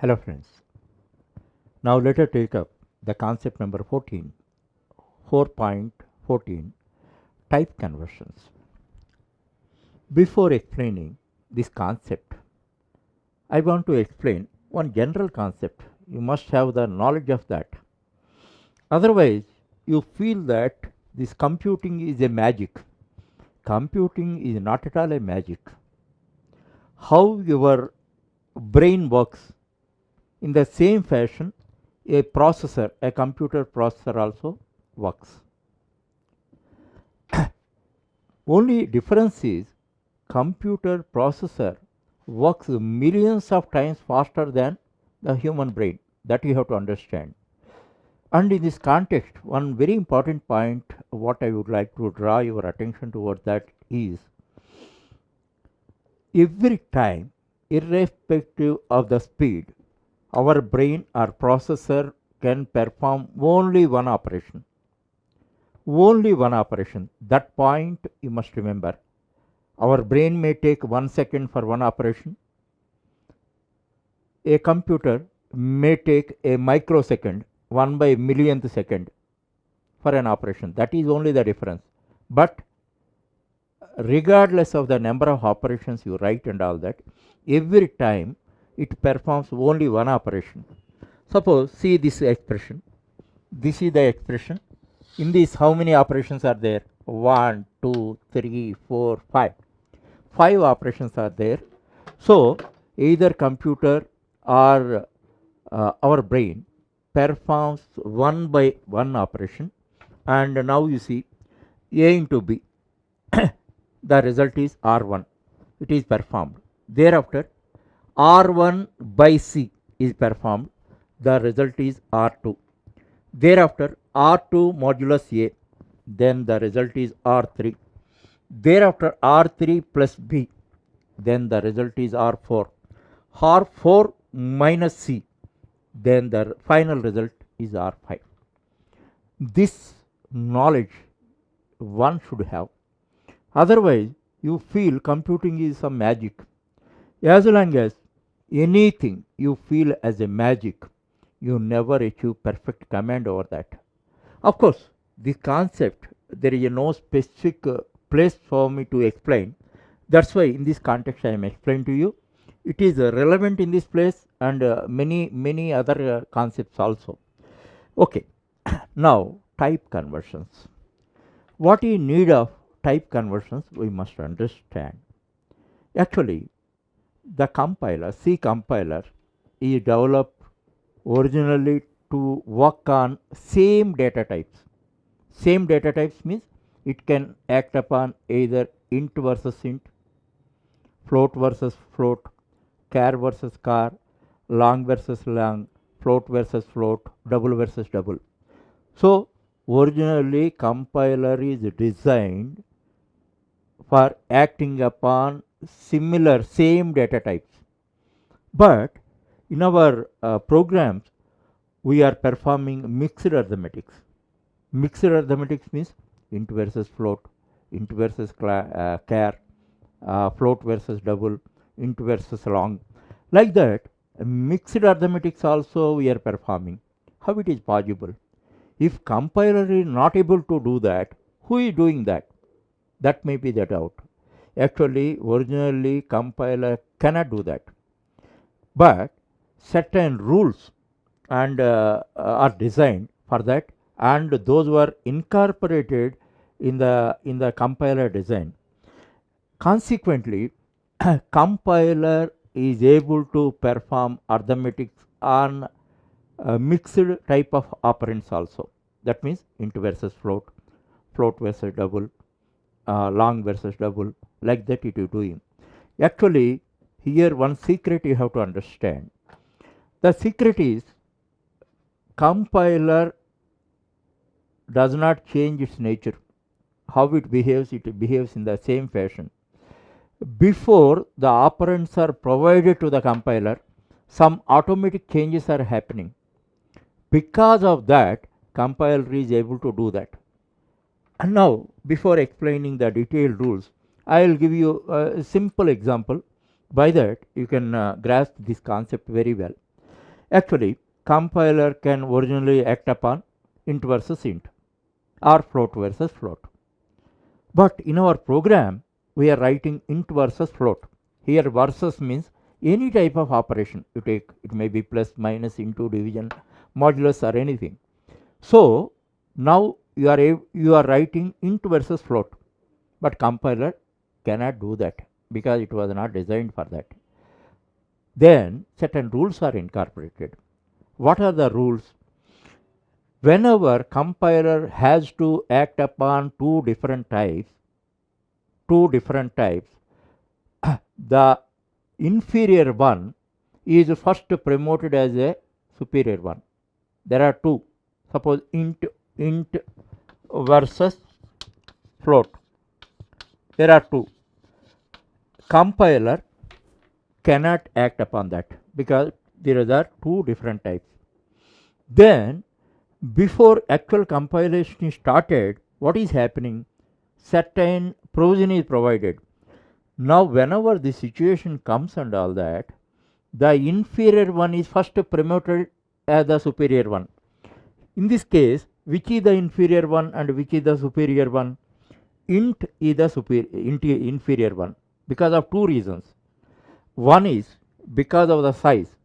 Hello friends. Now let us take up the concept number 14, 4.14, type conversions. Before explaining this concept, I want to explain one general concept. You must have the knowledge of that. Otherwise, you feel that this computing is a magic. Computing is not at all a magic. How your brain works, in the same fashion, a computer processor also works. Only difference is computer processor works millions of times faster than the human brain. That you have to understand. And in this context, one very important point what I would like to draw your attention towards that is every time, irrespective of the speed, our brain or processor can perform only one operation. Only one operation. That point you must remember. Our brain may take 1 second for one operation. A computer may take a microsecond, 1 by millionth second for an operation. That is only the difference. But regardless of the number of operations you write and all that, every time it performs only one operation. Suppose, see this expression. This is the expression. In this, how many operations are there? 1, 2, 3, 4, 5. 5 operations are there. So, either computer or our brain performs 1 by 1 operation, and now you see A into B. The result is R1. It is performed. Thereafter, R1 by C is performed. The result is R2. Thereafter, R2 modulus A, then the result is R3. Thereafter, R3 plus B, then the result is R4. R4 minus C, then the final result is R5. This knowledge one should have. Otherwise, you feel computing is some magic. As long as anything you feel as a magic, you never achieve perfect command over that. Of course, this concept, there is no specific place for me to explain. That's why in this context I am explaining to you. It is relevant in this place and many other concepts also. Okay, now type conversions. What is need of type conversions we must understand. Actually, the compiler, C compiler, is developed originally to work on same data types. Same data types means it can act upon either int versus int, float versus float, char versus char, long versus long, float versus float, double versus double. So, originally compiler is designed for acting upon similar same data types. But in our programs, we are performing mixed arithmetics. Mixed arithmetics means int versus float, int versus char, float versus double, int versus long. Like that, mixed arithmetics also we are performing. How it is possible? If compiler is not able to do that, who is doing that? That may be the doubt. Actually, originally compiler cannot do that. But certain rules and are designed for that, and those were incorporated in the compiler design. Consequently, compiler is able to perform arithmetics on a mixed type of operands also. That means int versus float, float versus double, long versus double, like that it is doing. Actually, here one secret you have to understand. The secret is compiler does not change its nature. How it behaves in the same fashion. Before the operands are provided to the compiler, some automatic changes are happening. Because of that, compiler is able to do that. And now, before explaining the detailed rules, I will give you a simple example. By that, you can grasp this concept very well. Actually, compiler can originally act upon int versus int or float versus float. But in our program, we are writing int versus float. Here versus means any type of operation you take, it may be plus, minus, into, division, modulus or anything. So now you are writing int versus float, but compiler cannot do that because it was not designed for that. Then certain rules are incorporated. What are the rules? Whenever compiler has to act upon two different types, the inferior one is first promoted as a superior one. There are two. Suppose int versus float. There are two. Compiler cannot act upon that because there are two different types. Then before actual compilation is started, what is happening? Certain provision is provided. Now whenever the situation comes and all that, the inferior one is first promoted as the superior one. In this case, which is the inferior one and which is the superior one? Int is the inferior one because of two reasons. One is because of the size.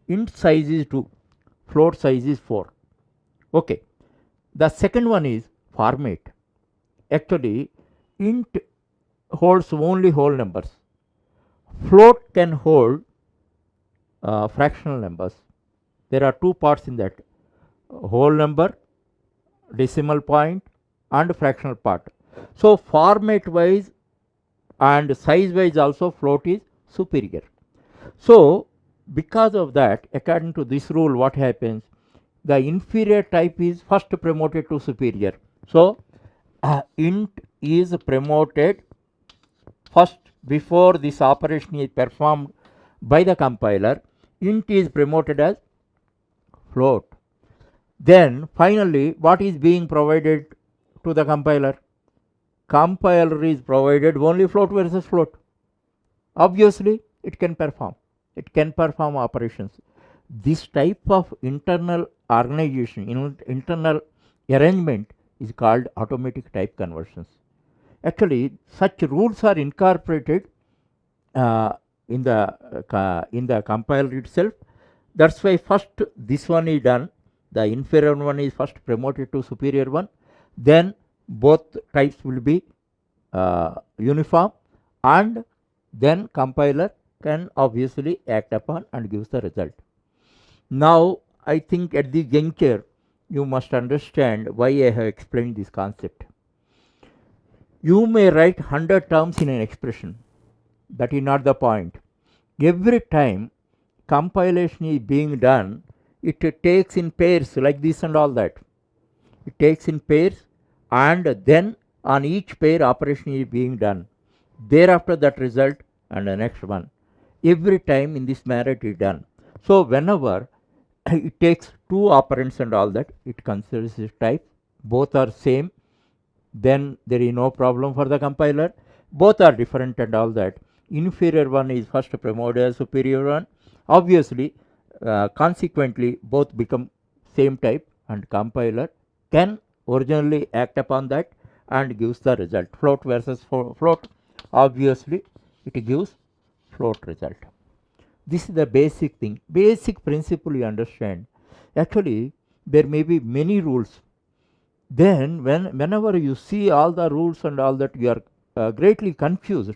Int size is 2, float size is 4. Okay. The second one is format. Actually, int holds only whole numbers. Float can hold fractional numbers. There are two parts in that: whole number, decimal point, and fractional part. So format wise and size wise also float is superior. So because of that, according to this rule, what happens? The inferior type is first promoted to superior. So int is promoted first before this operation is performed by the compiler. Int is promoted as float. Then finally, what is being provided to the compiler? Compiler is provided only float versus float. Obviously, it can perform operations. This type of internal organization, internal arrangement is called automatic type conversions. Actually, such rules are incorporated in the compiler itself. That's why first this one is done. The inferior one is first promoted to superior one. Then both types will be uniform, and then compiler can obviously act upon and gives the result. Now I think at this juncture you must understand why I have explained this concept. You may write 100 terms in an expression. That is not the point. Every time compilation is being done, it takes in pairs like this and all that. It takes in pairs, and then on each pair operation is being done. Thereafter that result and the next one. Every time in this manner it is done. So whenever it takes two operands and all that, it considers this type. Both are same, then there is no problem for the compiler. Both are different and all that. Inferior one is first promoted as superior one. Obviously, consequently, both become same type, and compiler can originally act upon that and gives the result. Float versus float, obviously it gives float result. This is the basic thing, basic principle you understand. Actually, there may be many rules. Then whenever you see all the rules and all that, you are greatly confused.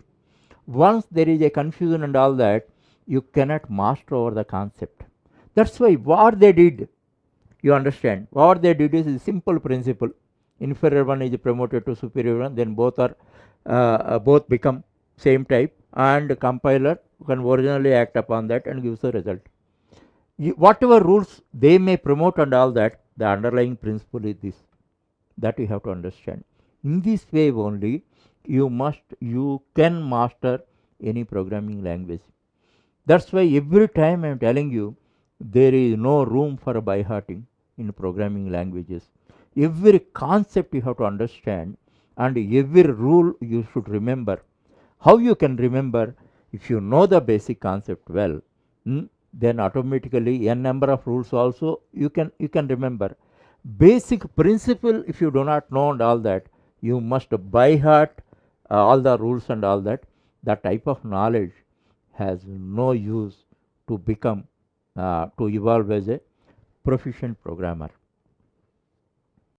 Once there is a confusion and all that, you cannot master over the concept. That's why what they did, you understand, what they did is a simple principle. Inferior one is promoted to superior one, then both become same type, and compiler can originally act upon that and gives the result. Whatever rules they may promote and all that, the underlying principle is this, that you have to understand. In this way only you can master any programming language. That's why every time I am telling you, there is no room for by-hearting in programming languages. Every concept you have to understand, and every rule you should remember. How you can remember? If you know the basic concept well, then automatically n number of rules also you can remember. Basic principle, if you do not know and all that, you must by heart all the rules and all that. That type of knowledge has no use to become to evolve as a proficient programmer.